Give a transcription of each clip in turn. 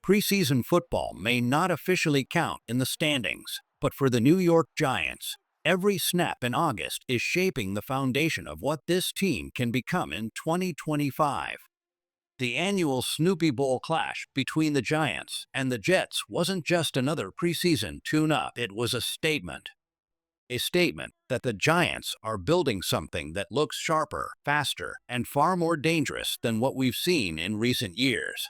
Preseason football may not officially count in the standings, but for the New York Giants, every snap in August is shaping the foundation of what this team can become in 2025. The annual Snoopy Bowl clash between the Giants and the Jets wasn't just another preseason tune-up, it was a statement. A statement that the Giants are building something that looks sharper, faster, and far more dangerous than what we've seen in recent years.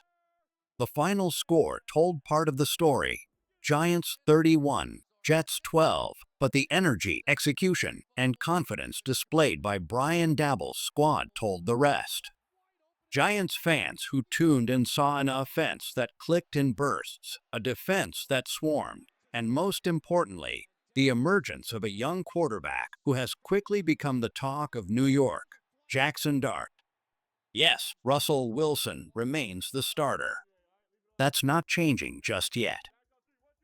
The final score told part of the story. Giants 31, Jets 12, but the energy, execution, and confidence displayed by Brian Daboll's squad told the rest. Giants fans who tuned in saw an offense that clicked in bursts, a defense that swarmed, and most importantly, the emergence of a young quarterback who has quickly become the talk of New York, Jaxson. Yes, Russell Wilson remains the starter. That's not changing just yet.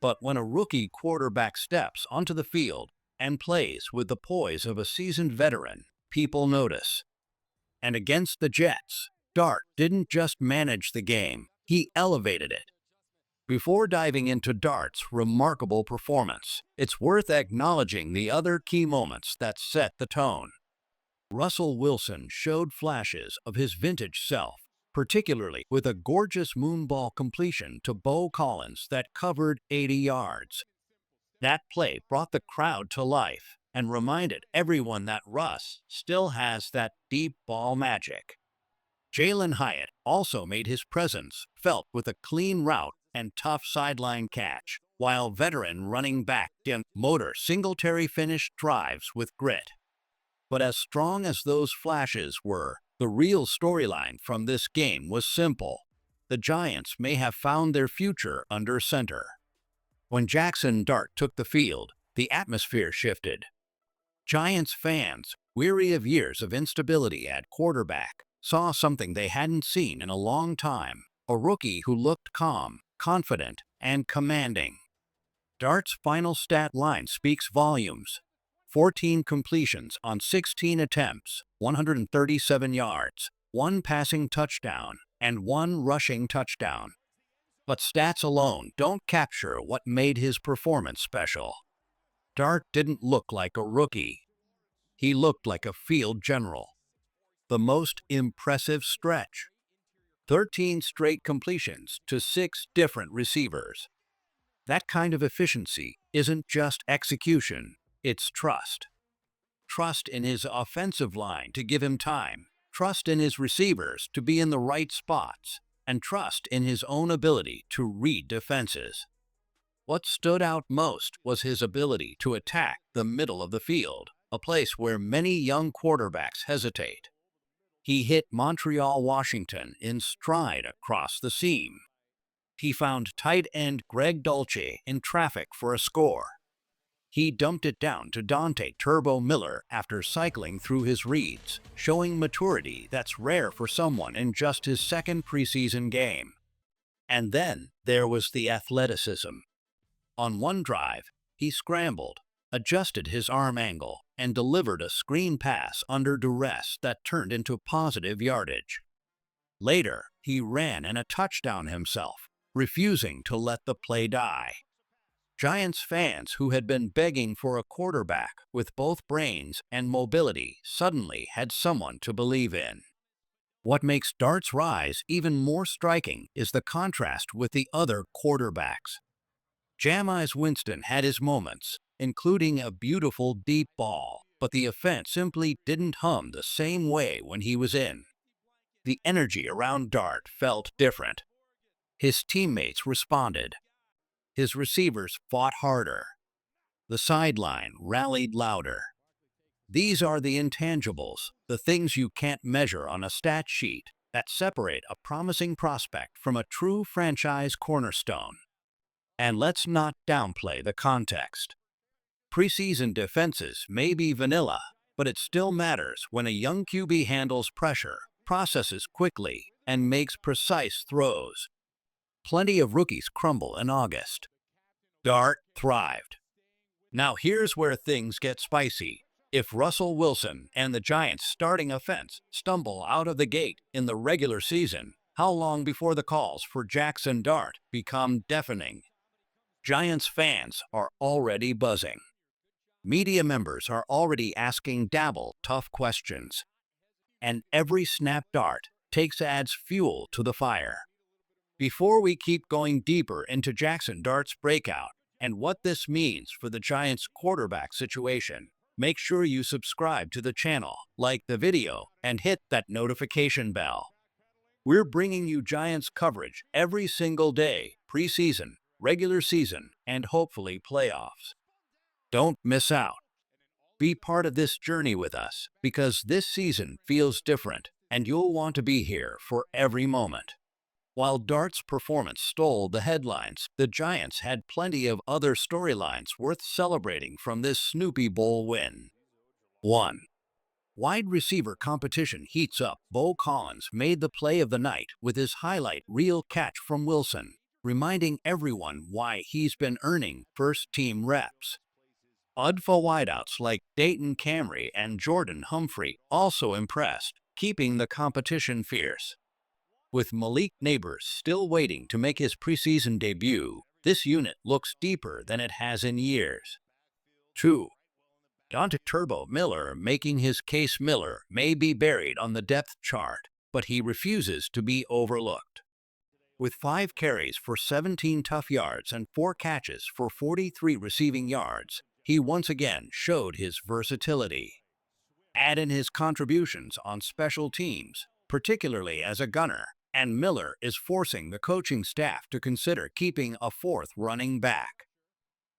But when a rookie quarterback steps onto the field and plays with the poise of a seasoned veteran, people notice. And against the Jets, Dart didn't just manage the game, he elevated it. Before diving into Dart's remarkable performance, it's worth acknowledging the other key moments that set the tone. Russell Wilson showed flashes of his vintage self, particularly with a gorgeous moonball completion to Bo Collins that covered 80 yards. That play brought the crowd to life and reminded everyone that Russ still has that deep ball magic. Jalen Hyatt also made his presence felt with a clean route and tough sideline catch, while veteran running back Tim Motor Singletary finished drives with grit. But as strong as those flashes were, the real storyline from this game was simple. The Giants may have found their future under center. When Jaxson took the field, the atmosphere shifted. Giants fans, weary of years of instability at quarterback, saw something they hadn't seen in a long time, a rookie who looked calm, confident, and commanding. Dart's final stat line speaks volumes. 14 completions on 16 attempts, 137 yards, 1 passing touchdown, and 1 rushing touchdown. But stats alone don't capture what made his performance special. Dart didn't look like a rookie. He looked like a field general. The most impressive stretch. 13 straight completions to 6 different receivers. That kind of efficiency isn't just execution. It's trust. Trust in his offensive line to give him time, trust in his receivers to be in the right spots, and trust in his own ability to read defenses. What stood out most was his ability to attack the middle of the field, a place where many young quarterbacks hesitate. He hit Montreal, Washington in stride across the seam. He found tight end Greg Dulce in traffic for a score. He dumped it down to Dante Turbo Miller after cycling through his reads, showing maturity that's rare for someone in just his second preseason game. And then there was the athleticism. On one drive, he scrambled, adjusted his arm angle, and delivered a screen pass under duress that turned into positive yardage. Later, he ran in a touchdown himself, refusing to let the play die. Giants fans who had been begging for a quarterback with both brains and mobility suddenly had someone to believe in. What makes Dart's rise even more striking is the contrast with the other quarterbacks. Jameis Winston had his moments, including a beautiful deep ball, but the offense simply didn't hum the same way when he was in. The energy around Dart felt different. His teammates responded. His receivers fought harder. The sideline rallied louder. These are the intangibles, the things you can't measure on a stat sheet, that separate a promising prospect from a true franchise cornerstone. And let's not downplay the context. Preseason defenses may be vanilla, but it still matters when a young QB handles pressure, processes quickly, and makes precise throws. Plenty of rookies crumble in August. Dart thrived. Now here's where things get spicy. If Russell Wilson and the Giants' starting offense stumble out of the gate in the regular season, How long before the calls for Jaxson Dart become deafening? Giants fans are already buzzing. Media members are already asking Daboll tough questions. And every snap Dart adds fuel to the fire. Before we keep going deeper into Jaxson Dart's breakout and what this means for the Giants' quarterback situation, make sure you subscribe to the channel, like the video, and hit that notification bell. We're bringing you Giants coverage every single day, preseason, regular season, and hopefully playoffs. Don't miss out. Be part of this journey with us because this season feels different and you'll want to be here for every moment. While Dart's performance stole the headlines, the Giants had plenty of other storylines worth celebrating from this Snoopy Bowl win. 1. Wide receiver competition heats up. Bo Collins made the play of the night with his highlight reel catch from Wilson, reminding everyone why he's been earning first-team reps. UDFA wideouts like Dayton Camry and Jordan Humphrey also impressed, keeping the competition fierce. With Malik Neighbors still waiting to make his preseason debut, this unit looks deeper than it has in years. 2. Dante Turbo Miller making his case. Miller may be buried on the depth chart, but he refuses to be overlooked. With 5 carries for 17 tough yards and 4 catches for 43 receiving yards, he once again showed his versatility. Add in his contributions on special teams, particularly as a gunner, and Miller is forcing the coaching staff to consider keeping a 4th running back.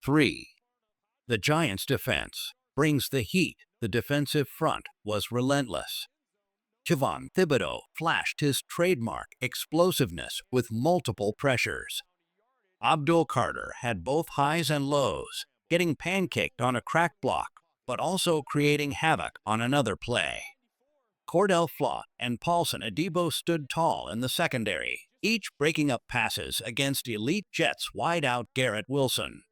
3. The Giants' defense brings the heat. The defensive front was relentless. Kayvon Thibodeau flashed his trademark explosiveness with multiple pressures. Abdul Carter had both highs and lows, getting pancaked on a crack block, but also creating havoc on another play. Cordell Flott and Paulson Adebo stood tall in the secondary, each breaking up passes against elite Jets wideout Garrett Wilson.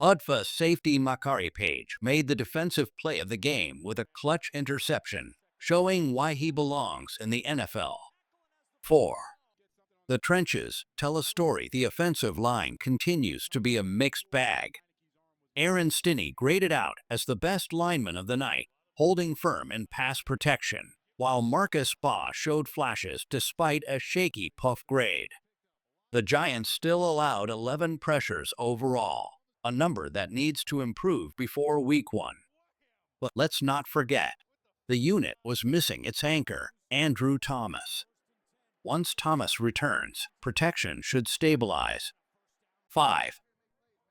UDFA safety Makari Page made the defensive play of the game with a clutch interception, showing why he belongs in the NFL. 4. The trenches tell a story. The offensive line continues to be a mixed bag. Aaron Stinney graded out as the best lineman of the night, holding firm in pass protection, while Marcus Baugh showed flashes despite a shaky puff grade. The Giants still allowed 11 pressures overall, a number that needs to improve before Week 1. But let's not forget, the unit was missing its anchor, Andrew Thomas. Once Thomas returns, protection should stabilize. 5.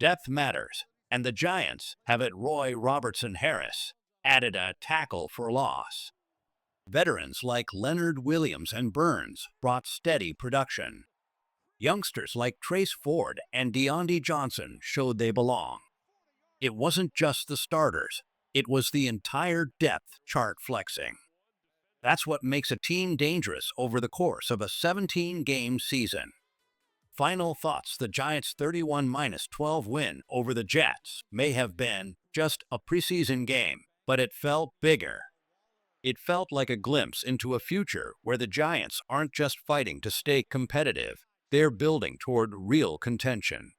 Depth matters, and the Giants have it. Roy Robertson Harris added a tackle for loss. Veterans like Leonard Williams and Burns brought steady production. Youngsters like Trace Ford and Deontay Johnson showed they belong. It wasn't just the starters, it was the entire depth chart flexing. That's what makes a team dangerous over the course of a 17-game season. Final thoughts. The Giants' 31-12 win over the Jets may have been just a preseason game, but it felt bigger. It felt like a glimpse into a future where the Giants aren't just fighting to stay competitive, they're building toward real contention.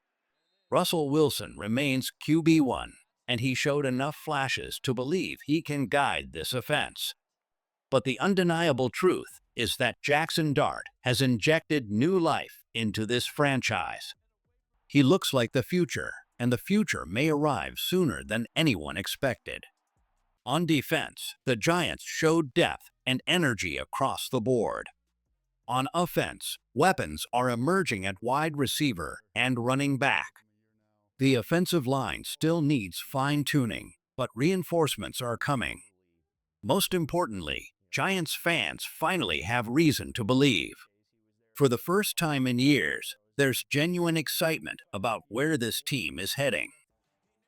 Russell Wilson remains QB1, and he showed enough flashes to believe he can guide this offense. But the undeniable truth is that Jaxson Dart has injected new life into this franchise. He looks like the future, and the future may arrive sooner than anyone expected. On defense, the Giants showed depth and energy across the board. On offense, weapons are emerging at wide receiver and running back. The offensive line still needs fine-tuning, but reinforcements are coming. Most importantly, Giants fans finally have reason to believe. For the first time in years, there's genuine excitement about where this team is heading.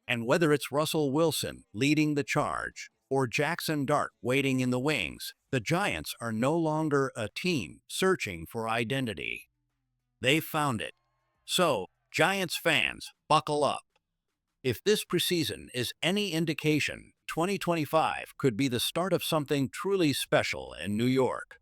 And whether it's Russell Wilson leading the charge or Jaxson Dart waiting in the wings, the Giants are no longer a team searching for identity. They found it. So, Giants fans, buckle up. If this preseason is any indication, 2025 could be the start of something truly special in New York.